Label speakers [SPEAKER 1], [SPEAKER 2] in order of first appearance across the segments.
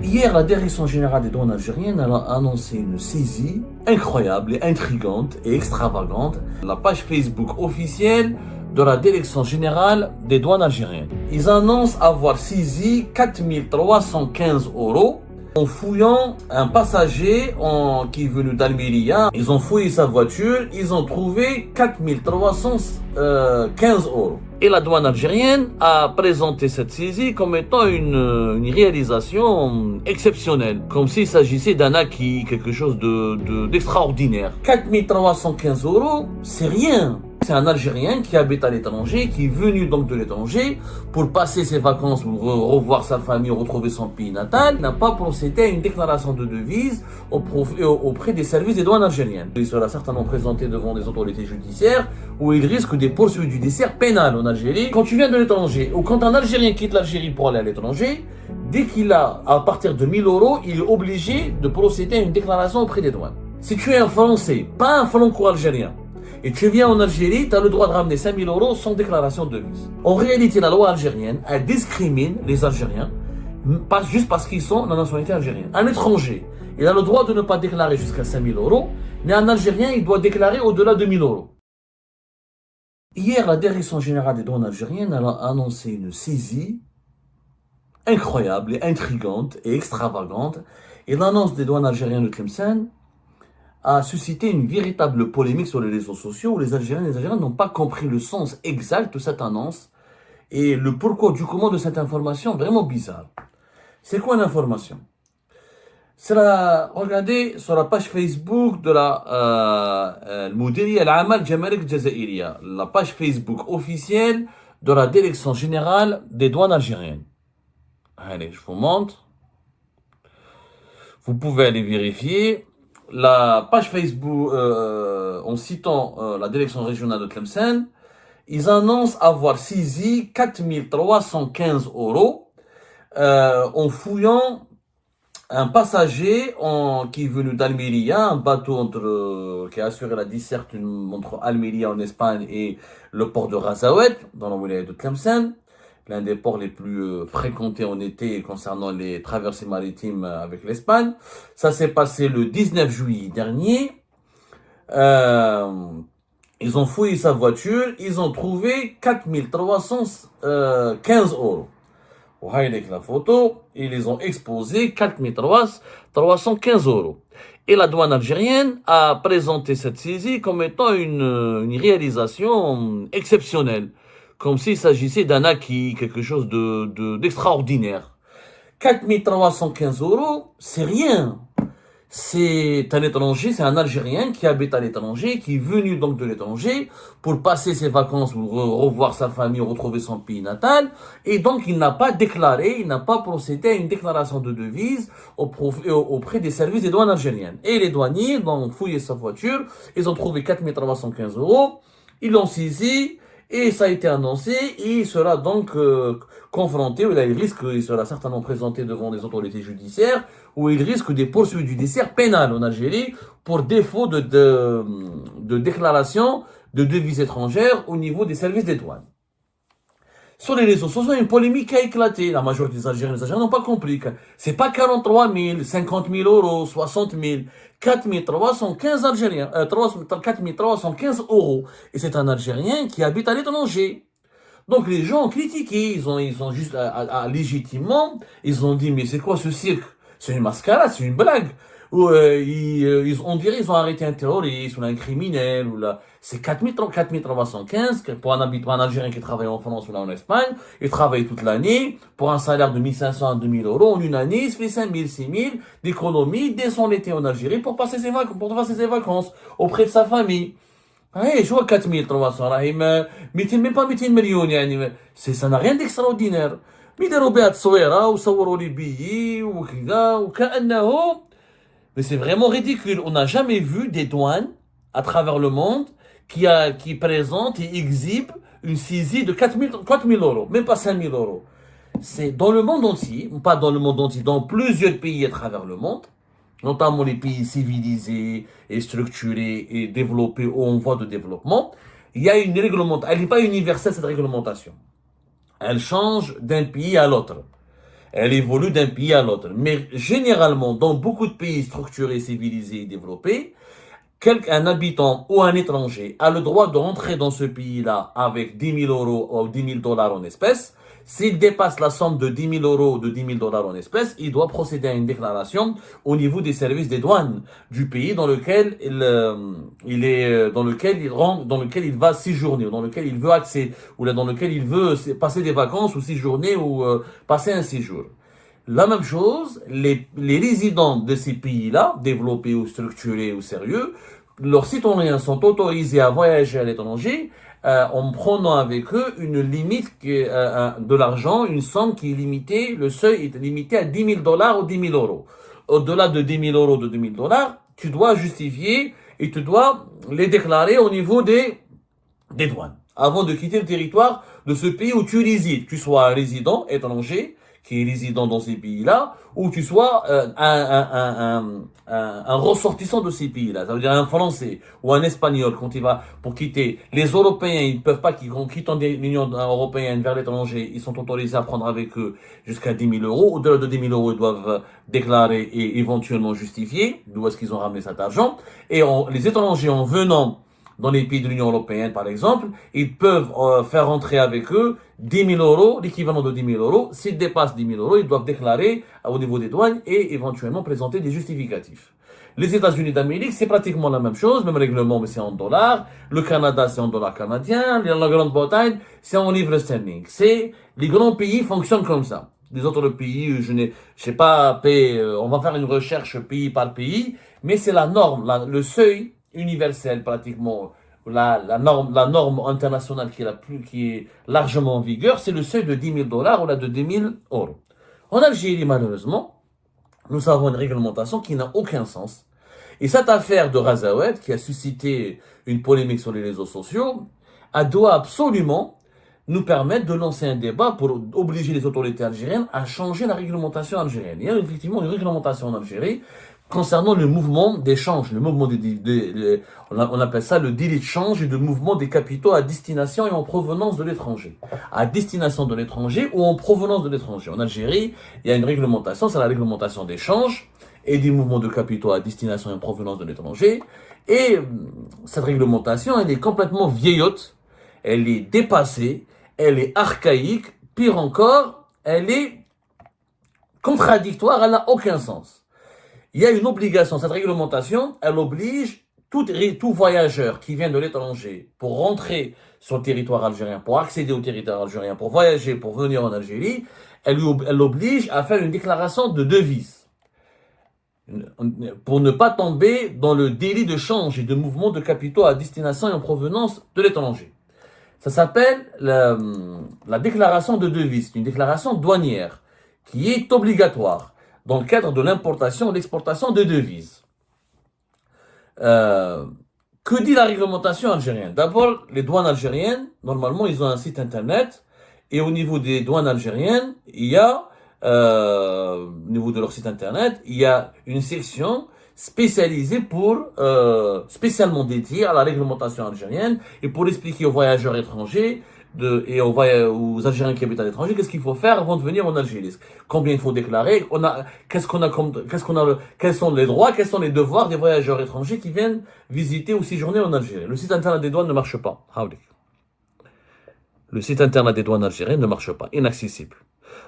[SPEAKER 1] Hier, la Direction générale des douanes algériennes a annoncé une saisie incroyable et intrigante et extravagante. La page Facebook officielle de la Direction générale des douanes algériennes. Ils annoncent avoir saisi 4 315 euros en fouillant un passager qui est venu d'Almeria. Ils ont fouillé sa voiture, ils ont trouvé 4 315 euros. Et la douane algérienne a présenté cette saisie comme étant une réalisation exceptionnelle, comme s'il s'agissait d'un acquis, quelque chose d'extraordinaire. 4 315 euros, c'est rien. C'est un Algérien qui habite à l'étranger, qui est venu donc de l'étranger pour passer ses vacances, pour revoir sa famille, retrouver son pays natal. Il n'a pas procédé à une déclaration de devise auprès des services des douanes algériennes. Il sera certainement présenté devant des autorités judiciaires où il risque des poursuites judiciaires pénales en Algérie. Quand tu viens de l'étranger ou quand un Algérien quitte l'Algérie pour aller à l'étranger, dès qu'il a, à partir de 1000 euros, il est obligé de procéder à une déclaration auprès des douanes. Si tu es un Français, pas un franco-algérien, et tu viens en Algérie, tu as le droit de ramener 5 000 euros sans déclaration de devise. En réalité, la loi algérienne, elle discrimine les Algériens, pas juste parce qu'ils sont de la nationalité algérienne. Un étranger, il a le droit de ne pas déclarer jusqu'à 5 000 euros, mais un Algérien, il doit déclarer au-delà de 1 000 euros. Hier, la Direction générale des douanes algériennes a annoncé une saisie incroyable et intrigante et extravagante. Et l'annonce des douanes algériennes de Tlemcen a suscité une véritable polémique sur les réseaux sociaux où les Algériens n'ont pas compris le sens exact de cette annonce et le pourquoi du comment de cette information vraiment bizarre. C'est quoi l'information? Regardez sur la page Facebook de la Moudiria al-Amal Jamalek Jazairiya, la page Facebook officielle de la Direction générale des douanes algériennes. Allez, je vous montre. Vous pouvez aller vérifier. La page Facebook, en citant la direction régionale de Tlemcen, ils annoncent avoir saisi 4 315 euros en fouillant un passager qui est venu d'Almeria, un bateau qui a assuré la desserte entre Almeria en Espagne et le port de Razaouet, dans la wilaya de Tlemcen, l'un des ports les plus fréquentés en été concernant les traversées maritimes avec l'Espagne. Ça s'est passé le 19 juillet dernier. Ils ont fouillé sa voiture, ils ont trouvé 4 315 euros. Vous voyez avec la photo, ils les ont exposés 4 315 euros. Et la douane algérienne a présenté cette saisie comme étant une réalisation exceptionnelle, comme s'il s'agissait d'un acquis, quelque chose d'extraordinaire. 4 315 euros, c'est rien. C'est un étranger, c'est un Algérien qui habite à l'étranger, qui est venu donc de l'étranger pour passer ses vacances, pour revoir sa famille, retrouver son pays natal. Et donc, il n'a pas déclaré, il n'a pas procédé à une déclaration de devise auprès des services des douanes algériennes. Et les douaniers ont fouillé sa voiture, ils ont trouvé 4 315 euros, ils l'ont saisi, et ça a été annoncé, et il sera donc confronté, il sera certainement présenté devant des autorités judiciaires, où il risque des poursuites judiciaires pénales en Algérie pour défaut de déclaration de devises étrangères au niveau des services des douanes. Sur les réseaux sociaux, il y a une polémique qui a éclaté. La majorité des Algériens n'ont pas compris que c'est pas 43 000, 50 000 euros, 60 000, 4 315 Algériens, 4 315 euros. Et c'est un Algérien qui habite à l'étranger. Donc les gens ont critiqué, ils ont juste, légitimement, ils ont dit, mais c'est quoi ce cirque? C'est une mascarade, c'est une blague. Ou on dirait ils ont arrêté un terroriste ou un criminel ou là. C'est 4 315 pour un Algérien qui travaille en France ou là en Espagne. Il travaille toute l'année pour un salaire de 1 500 à 2 000 euros. En une année, il se fait 5 000, 6 000 d'économie dès son été en Algérie pour passer ses vacances auprès de sa famille. Ouais, je vois 4 300 même pas 200 millions يعني. Ça n'a rien d'extraordinaire. بيديروا بها تصويره وصوروا لي بيي وكذا وكأنه. Mais c'est vraiment ridicule. On n'a jamais vu des douanes à travers le monde qui présentent et exhibent une saisie de 4 000 euros, même pas 5 000 euros. C'est dans le monde entier, pas dans le monde entier, dans plusieurs pays à travers le monde, notamment les pays civilisés et structurés et développés ou en voie de développement. Il y a une réglementation. Elle n'est pas universelle, cette réglementation. Elle change d'un pays à l'autre. Elle évolue d'un pays à l'autre. Mais généralement, dans beaucoup de pays structurés, civilisés et développés, un habitant ou un étranger a le droit de rentrer dans ce pays-là avec 10 000 euros ou 10 000 dollars en espèces. S'il dépasse la somme de 10 000 euros ou de 10 000 dollars en espèces, il doit procéder à une déclaration au niveau des services des douanes du pays dans lequel dans lequel il va séjourner, ou dans lequel il veut accéder, ou là, dans lequel il veut passer des vacances ou séjourner ou passer un séjour. La même chose, les résidents de ces pays-là, développés ou structurés ou sérieux, leurs citoyens sont autorisés à voyager à l'étranger en prenant avec eux une limite de l'argent, une somme qui est limitée, le seuil est limité à 10 000 dollars ou 10 000 euros. Au-delà de 10 000 euros, de 10 000 dollars, tu dois justifier et tu dois les déclarer au niveau des douanes avant de quitter le territoire de ce pays où tu résides. Tu sois un résident étranger qui est résident dans ces pays-là, ou tu sois un ressortissant de ces pays-là, ça veut dire un Français ou un Espagnol quand il va pour quitter. Les Européens, ils ne peuvent pas, qu'ils quittent l'Union européenne vers l'étranger, ils sont autorisés à prendre avec eux jusqu'à 10 000 euros. Au-delà de 10 000 euros, ils doivent déclarer et éventuellement justifier d'où est-ce qu'ils ont ramené cet argent. Et les étrangers, en venant dans les pays de l'Union européenne, par exemple, ils peuvent faire rentrer avec eux 10 000 euros, l'équivalent de 10 000 euros. S'ils dépassent 10 000 euros, ils doivent déclarer au niveau des douanes et éventuellement présenter des justificatifs. Les États-Unis d'Amérique, c'est pratiquement la même chose, même règlement, mais c'est en dollars. Le Canada, c'est en dollars canadiens. La Grande-Bretagne, c'est en livres sterling. Les grands pays fonctionnent comme ça. Les autres pays, je sais pas, on va faire une recherche pays par pays, mais c'est la norme, le seuil universelle pratiquement, la norme internationale qui est largement en vigueur, c'est le seuil de 10 000 dollars ou là de 10 000 euros. En Algérie, malheureusement, nous avons une réglementation qui n'a aucun sens. Et cette affaire de Razaouet, qui a suscité une polémique sur les réseaux sociaux, elle doit absolument nous permettre de lancer un débat pour obliger les autorités algériennes à changer la réglementation algérienne. Il y a effectivement une réglementation en Algérie concernant le mouvement d'échange, le mouvement on appelle ça le délit de change et de mouvement des capitaux à destination et en provenance de l'étranger. À destination de l'étranger ou en provenance de l'étranger. En Algérie, il y a une réglementation, c'est la réglementation d'échange et des mouvements de capitaux à destination et en provenance de l'étranger. Et cette réglementation, elle est complètement vieillotte, elle est dépassée, elle est archaïque, pire encore, elle est contradictoire, elle n'a aucun sens. Il y a une obligation, cette réglementation, elle oblige tout voyageur qui vient de l'étranger pour rentrer sur le territoire algérien, pour accéder au territoire algérien, pour voyager, pour venir en Algérie, elle l'oblige à faire une déclaration de devise pour ne pas tomber dans le délit de change et de mouvement de capitaux à destination et en provenance de l'étranger. Ça s'appelle la déclaration de devise, une déclaration douanière qui est obligatoire dans le cadre de l'importation et l'exportation de devises. Que dit la réglementation algérienne? D'abord, les douanes algériennes, normalement, ils ont un site internet, et au niveau des douanes algériennes, il y a, au niveau de leur site internet, il y a une section spécialisée spécialement dédiée à la réglementation algérienne, et pour expliquer aux voyageurs étrangers, et aux Algériens qui habitent à l'étranger, qu'est-ce qu'il faut faire avant de venir en Algérie? Combien il faut déclarer? Quels sont les droits, quels sont les devoirs des voyageurs étrangers qui viennent visiter ou séjourner en Algérie? Le site internet des douanes ne marche pas. Le site internet des douanes algériennes ne marche pas, inaccessible.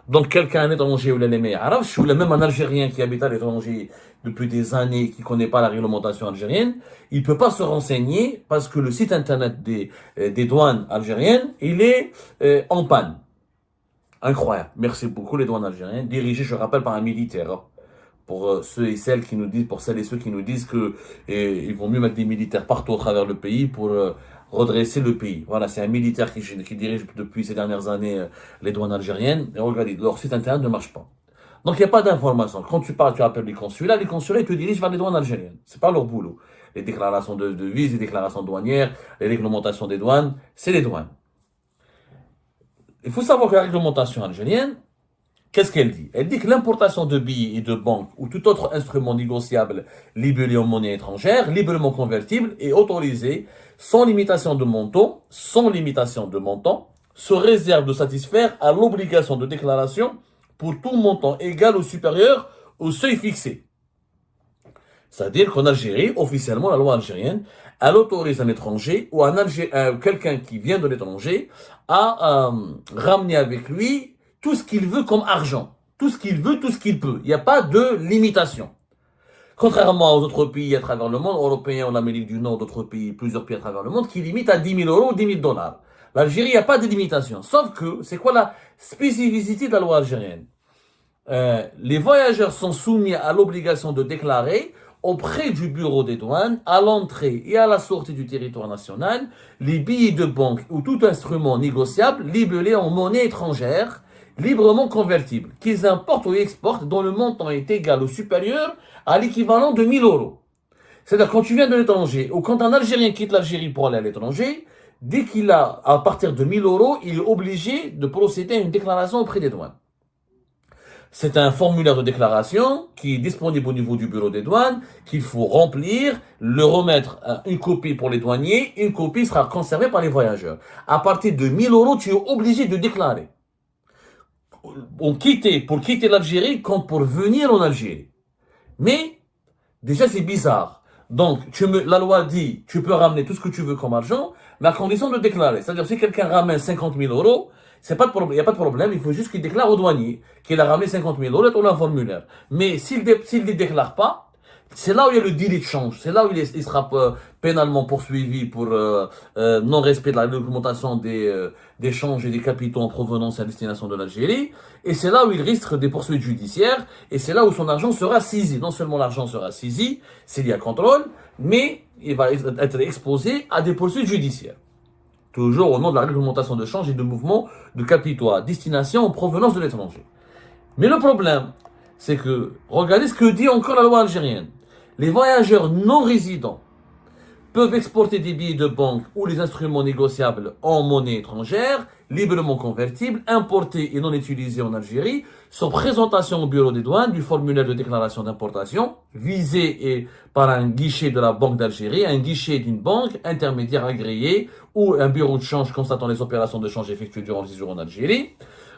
[SPEAKER 1] Donc quelqu'un, un étranger ou l'aimé arabe, ou même un Algérien qui habite à l'étranger depuis des années, qui connaît pas la réglementation algérienne, il peut pas se renseigner parce que le site internet des douanes algériennes, il est en panne. Incroyable. Merci beaucoup les douanes algériennes, dirigées, je rappelle, par un militaire. Pour ceux et celles qui nous disent, pour celles et ceux qui nous disent que ils vont mieux mettre des militaires partout au travers le pays pour redresser le pays. Voilà, c'est un militaire qui dirige depuis ces dernières années les douanes algériennes. Et regardez, leur site internet ne marche pas. Donc il n'y a pas d'information. Quand tu parles, tu appelles les consulats ils te dirigent vers les douanes algériennes. C'est pas leur boulot. Les déclarations de devises, les déclarations douanières, les réglementations des douanes, c'est les douanes. Il faut savoir que la réglementation algérienne, qu'est-ce qu'elle dit? Elle dit que l'importation de billets et de banques ou tout autre instrument négociable libellé en monnaie étrangère, librement convertible, est autorisée sans limitation de montant, sous réserve de satisfaire à l'obligation de déclaration pour tout montant égal ou supérieur au seuil fixé. C'est-à-dire qu'en Algérie, officiellement, la loi algérienne, elle autorise un étranger ou quelqu'un qui vient de l'étranger à ramener avec lui tout ce qu'il veut comme argent. Tout ce qu'il veut, tout ce qu'il peut. Il n'y a pas de limitation. Contrairement aux autres pays à travers le monde, européens ou l'Amérique du Nord, d'autres pays, plusieurs pays à travers le monde, qui limitent à 10 000 euros ou 10 000 dollars. L'Algérie, il n'y a pas de limitation. Sauf que, c'est quoi la spécificité de la loi algérienne? Les voyageurs sont soumis à l'obligation de déclarer auprès du bureau des douanes, à l'entrée et à la sortie du territoire national, les billets de banque ou tout instrument négociable libellé en monnaie étrangère, librement convertible, qu'ils importent ou exportent dont le montant est égal ou supérieur à l'équivalent de 1000 euros. C'est-à-dire quand tu viens de l'étranger ou quand un Algérien quitte l'Algérie pour aller à l'étranger, dès qu'il a à partir de 1000 euros, il est obligé de procéder à une déclaration auprès des douanes. C'est un formulaire de déclaration qui est disponible au niveau du bureau des douanes, qu'il faut remplir, le remettre une copie pour les douaniers, une copie sera conservée par les voyageurs. À partir de 1000 euros, tu es obligé de déclarer. Pour quitter l'Algérie comme pour venir en Algérie. Mais, déjà c'est bizarre. Donc, la loi dit, tu peux ramener tout ce que tu veux comme argent, mais à condition de déclarer. C'est-à-dire, si quelqu'un ramène 50 000 euros, il n'y a pas de problème, il faut juste qu'il déclare au douanier qu'il a ramené 50 000 euros, on a un formulaire. Mais s'il ne les déclare pas, c'est là où il y a le délit de change, c'est là où il sera pénalement poursuivi pour non-respect de la réglementation des changes et des capitaux en provenance et à destination de l'Algérie, et c'est là où il risque des poursuites judiciaires, et c'est là où son argent sera saisi. Non seulement l'argent sera saisi, s'il y a contrôle, mais il va être exposé à des poursuites judiciaires. Toujours au nom de la réglementation de change et de mouvement de capitaux à destination en provenance de l'étranger. Mais le problème, c'est que, regardez ce que dit encore la loi algérienne. Les voyageurs non résidents peuvent exporter des billets de banque ou les instruments négociables en monnaie étrangère, librement convertibles, importés et non utilisés en Algérie, sans présentation au bureau des douanes du formulaire de déclaration d'importation, visé par un guichet de la Banque d'Algérie, un guichet d'une banque intermédiaire agréée ou un bureau de change constatant les opérations de change effectuées durant le séjour en Algérie.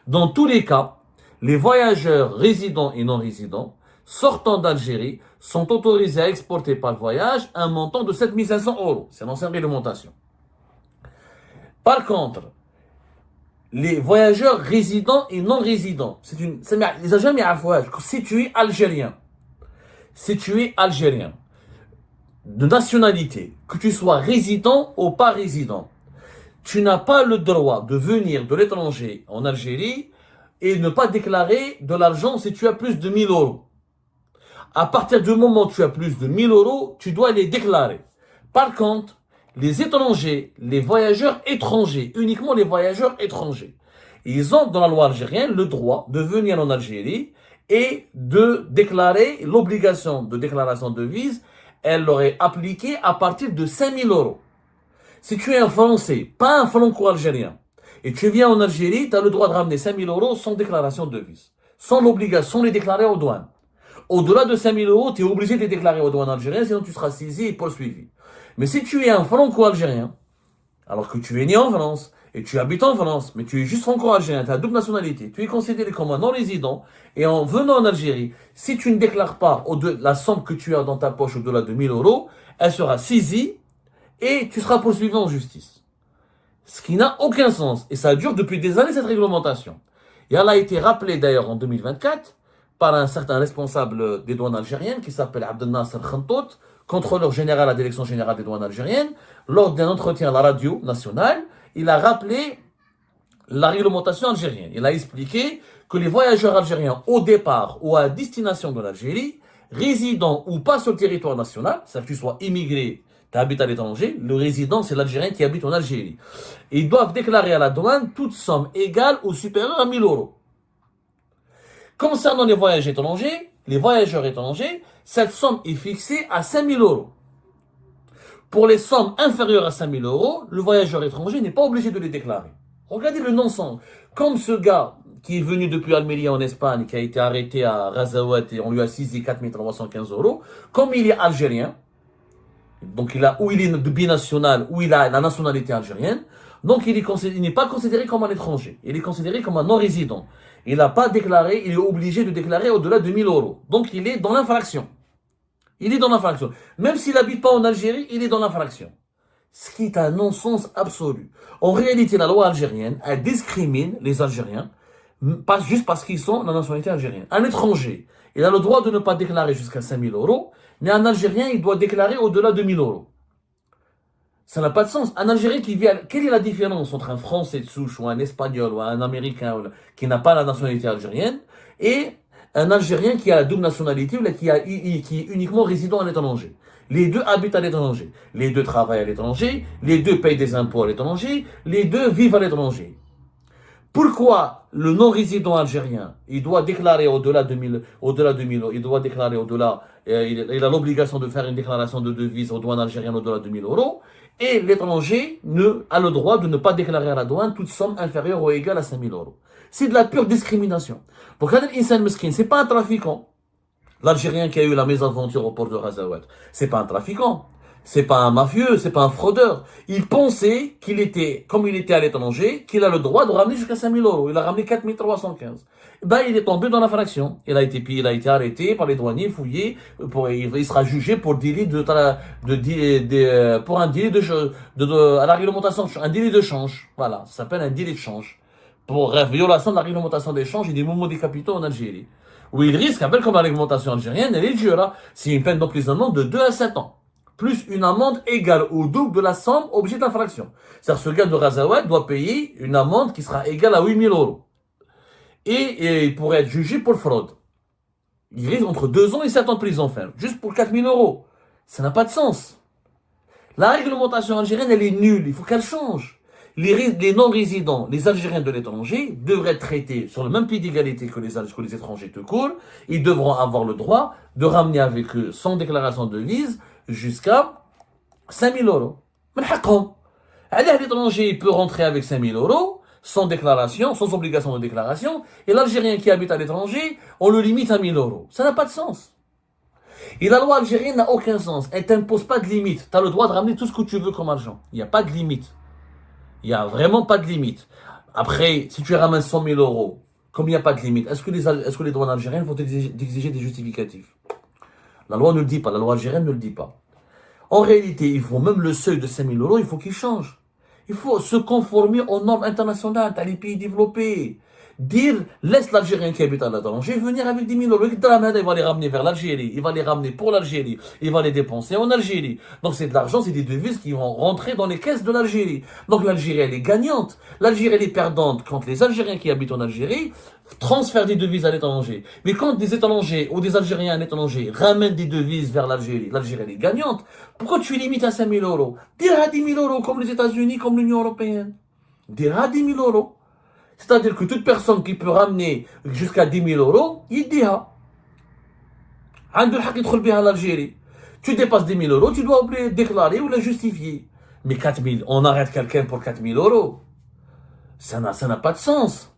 [SPEAKER 1] Dans tous les cas, les voyageurs résidents et non résidents sortant d'Algérie sont autorisés à exporter par voyage un montant de 7 500 euros. C'est l'ancienne réglementation. Par contre, les voyageurs résidents et non résidents, les agents si tu es algérien, de nationalité, que tu sois résident ou pas résident, tu n'as pas le droit de venir de l'étranger en Algérie et ne pas déclarer de l'argent si tu as plus de 1000 euros. À partir du moment où tu as plus de 1000 euros, tu dois les déclarer. Par contre, les étrangers, les voyageurs étrangers, uniquement les voyageurs étrangers, ils ont dans la loi algérienne le droit de venir en Algérie et de déclarer l'obligation de déclaration de devise. Elle leur est appliquée à partir de 5000 euros. Si tu es un Français, pas un franco-algérien, et tu viens en Algérie, tu as le droit de ramener 5000 euros sans déclaration de devise, sans l'obligation de les déclarer aux douanes. Au-delà de 5000 euros, tu es obligé de les déclarer aux douanes algériennes, sinon tu seras saisi et poursuivi. Mais si tu es un franco-algérien, alors que tu es né en France, et tu habites en France, mais tu es juste franco-algérien, tu as double nationalité, tu es considéré comme un non-résident, et en venant en Algérie, si tu ne déclares pas la somme que tu as dans ta poche au-delà de 1000 euros, elle sera saisie, et tu seras poursuivi en justice. Ce qui n'a aucun sens, et ça dure depuis des années cette réglementation. Et elle a été rappelée d'ailleurs en 2024, par un certain responsable des douanes algériennes qui s'appelle Abdel Nasser Khantout, contrôleur général à la direction générale des douanes algériennes. Lors d'un entretien à la radio nationale, il a rappelé la réglementation algérienne. Il a expliqué que les voyageurs algériens au départ ou à destination de l'Algérie, résidant ou pas sur le territoire national, c'est-à-dire que tu sois immigré, tu habites à l'étranger, le résident c'est l'Algérien qui habite en Algérie. Ils doivent déclarer à la douane toute somme égale ou supérieure à 1000 euros. Concernant les voyageurs étrangers, cette somme est fixée à 5000 euros. Pour les sommes inférieures à 5000 euros, le voyageur étranger n'est pas obligé de les déclarer. Regardez le non-sens. Comme ce gars qui est venu depuis Almeria en Espagne, qui a été arrêté à Razawat et on lui a saisi 4315 euros, comme il est algérien, donc ou il est binational, ou il a la nationalité algérienne, donc il n'est pas considéré comme un étranger, il est considéré comme un non-résident. il n'a pas déclaré, il est obligé de déclarer au-delà de 1000 euros. Donc il est dans l'infraction. Il est dans l'infraction. Même s'il n'habite pas en Algérie, il est dans l'infraction. Ce qui est un non-sens absolu. En réalité, la loi algérienne, elle discrimine les Algériens, pas juste parce qu'ils sont de la nationalité algérienne. Un étranger, il a le droit de ne pas déclarer jusqu'à 5000 euros, mais un Algérien, il doit déclarer au-delà de 1000 euros. Ça n'a pas de sens. Un Algérien qui vit Quelle est la différence entre un Français de souche ou un Espagnol ou un Américain qui n'a pas la nationalité algérienne et un Algérien qui a la double nationalité ou qui est uniquement résident à l'étranger? Les deux habitent à l'étranger. Les deux travaillent à l'étranger. Les deux payent des impôts à l'étranger. Les deux vivent à l'étranger. Pourquoi le non-résident algérien, il doit déclarer au-delà de 1000, il doit déclarer au-delà, il a l'obligation de faire une déclaration de devise aux douanes algériennes au-delà de 1000 euros, et l'étranger a le droit de ne pas déclarer à la douane toute somme inférieure ou égale à 5000 euros. C'est de la pure discrimination. Donc, Hadel Insan Meskin, c'est pas un trafiquant. L'Algérien qui a eu la mésaventure au port de Razawat, c'est pas un trafiquant. C'est pas un mafieux, c'est pas un fraudeur. Il pensait comme il était à l'étranger, qu'il a le droit de ramener jusqu'à 5000 euros. Il a ramené 4315. Ben, il est tombé dans l'infraction. Il a été arrêté par les douaniers, fouillé, il sera jugé pour délit pour un délit à la réglementation, un délit de change. Voilà. Ça s'appelle un délit de change. Pour violation de la réglementation d'échange et des mouvements des capitaux en Algérie. Où il risque, comme la réglementation algérienne, elle est dure, c'est une peine d'emprisonnement de 2 à 7 ans. Plus une amende égale au double de la somme objet d'infraction. C'est-à-dire ce gars de Razawad doit payer une amende qui sera égale à 8000 euros. Et il pourrait être jugé pour fraude. Il risque entre 2 ans et 7 ans de prison ferme, juste pour 4000 euros. Ça n'a pas de sens. La réglementation algérienne, elle est nulle, il faut qu'elle change. Les non-résidents, les Algériens de l'étranger, devraient être traités sur le même pied d'égalité que les étrangers tout court. Ils devront avoir le droit de ramener avec eux, sans déclaration de devise, jusqu'à 5000 euros. Mais l'étranger, il peut rentrer avec 5000 euros, sans déclaration, sans obligation de déclaration, et l'Algérien qui habite à l'étranger, on le limite à 1000 euros. Ça n'a pas de sens. Et la loi algérienne n'a aucun sens. Elle t'impose pas de limite. Tu as le droit de ramener tout ce que tu veux comme argent. Il n'y a pas de limite. Il n'y a vraiment pas de limite. Après, si tu ramènes 100 000 euros, comme il n'y a pas de limite, est-ce que les douanes algériennes vont exiger des justificatifs? La loi ne le dit pas, la loi algérienne ne le dit pas. En réalité, il faut même le seuil de 5 000 euros, il faut qu'il change. Il faut se conformer aux normes internationales, à les pays développés. Dire, laisse l'Algérien qui habite à l'étranger venir avec 10 000 euros. Il va les ramener vers l'Algérie, il va les ramener pour l'Algérie, il va les dépenser en Algérie. Donc c'est de l'argent, c'est des devises qui vont rentrer dans les caisses de l'Algérie. Donc l'Algérie, elle est gagnante. L'Algérie, elle est perdante quand les Algériens qui habitent en Algérie transfèrent des devises à l'étranger. Mais quand des étrangers ou des Algériens à l'étranger ramènent des devises vers l'Algérie, l'Algérie, elle est gagnante. Pourquoi tu limites à 5 000 euros? Dire à 10 000 euros comme les États-Unis, comme l'Union européenne. Dire à 10 000 euros. C'est-à-dire que toute personne qui peut ramener jusqu'à 10 000 euros, il dit à l'Algérie. Tu dépasses 10 000 euros, tu dois déclarer ou la justifier. Mais 4 000, on arrête quelqu'un pour 4 000 euros. Ça n'a pas de sens.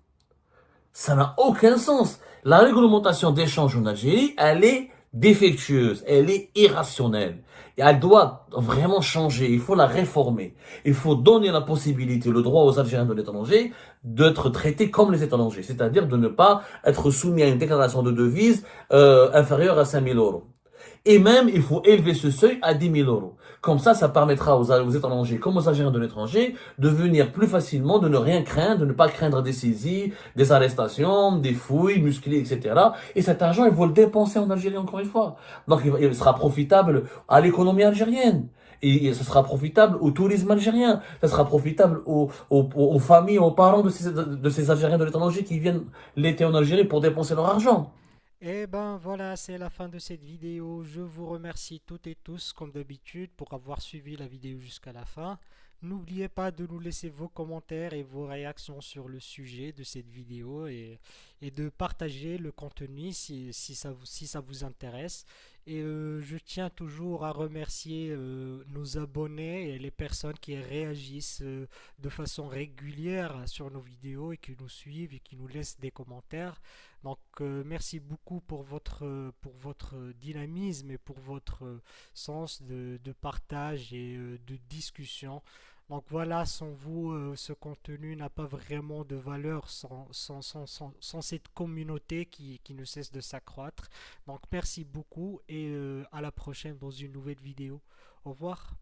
[SPEAKER 1] Ça n'a aucun sens. La réglementation d'échange en Algérie, elle est défectueuse, elle est irrationnelle. Et elle doit vraiment changer, il faut la réformer. Il faut donner la possibilité, le droit aux Algériens de l'étranger d'être traités comme les étrangers, c'est-à-dire de ne pas être soumis à une déclaration de devise inférieure à 5 000 euros. Et même, il faut élever ce seuil à 10 000 euros. Comme ça permettra aux étrangers comme aux Algériens de l'étranger de venir plus facilement, de ne rien craindre, de ne pas craindre des saisies, des arrestations, des fouilles musclées, etc. Et cet argent, il faut le dépenser en Algérie encore une fois. Donc, il sera profitable à l'économie algérienne. Et ce sera profitable au tourisme algérien. Ça sera profitable aux familles, aux parents de ces Algériens de l'étranger qui viennent l'été en Algérie pour dépenser leur argent.
[SPEAKER 2] Et ben voilà, c'est la fin de cette vidéo. Je vous remercie toutes et tous, comme d'habitude, pour avoir suivi la vidéo jusqu'à la fin. N'oubliez pas de nous laisser vos commentaires et vos réactions sur le sujet de cette vidéo et de partager le contenu si ça vous intéresse. Et je tiens toujours à remercier nos abonnés et les personnes qui réagissent de façon régulière sur nos vidéos et qui nous suivent et qui nous laissent des commentaires. Donc, merci beaucoup pour votre dynamisme et pour votre sens de partage et de discussion. Donc voilà, sans vous, ce contenu n'a pas vraiment de valeur sans cette communauté qui ne cesse de s'accroître. Donc merci beaucoup et à la prochaine dans une nouvelle vidéo. Au revoir.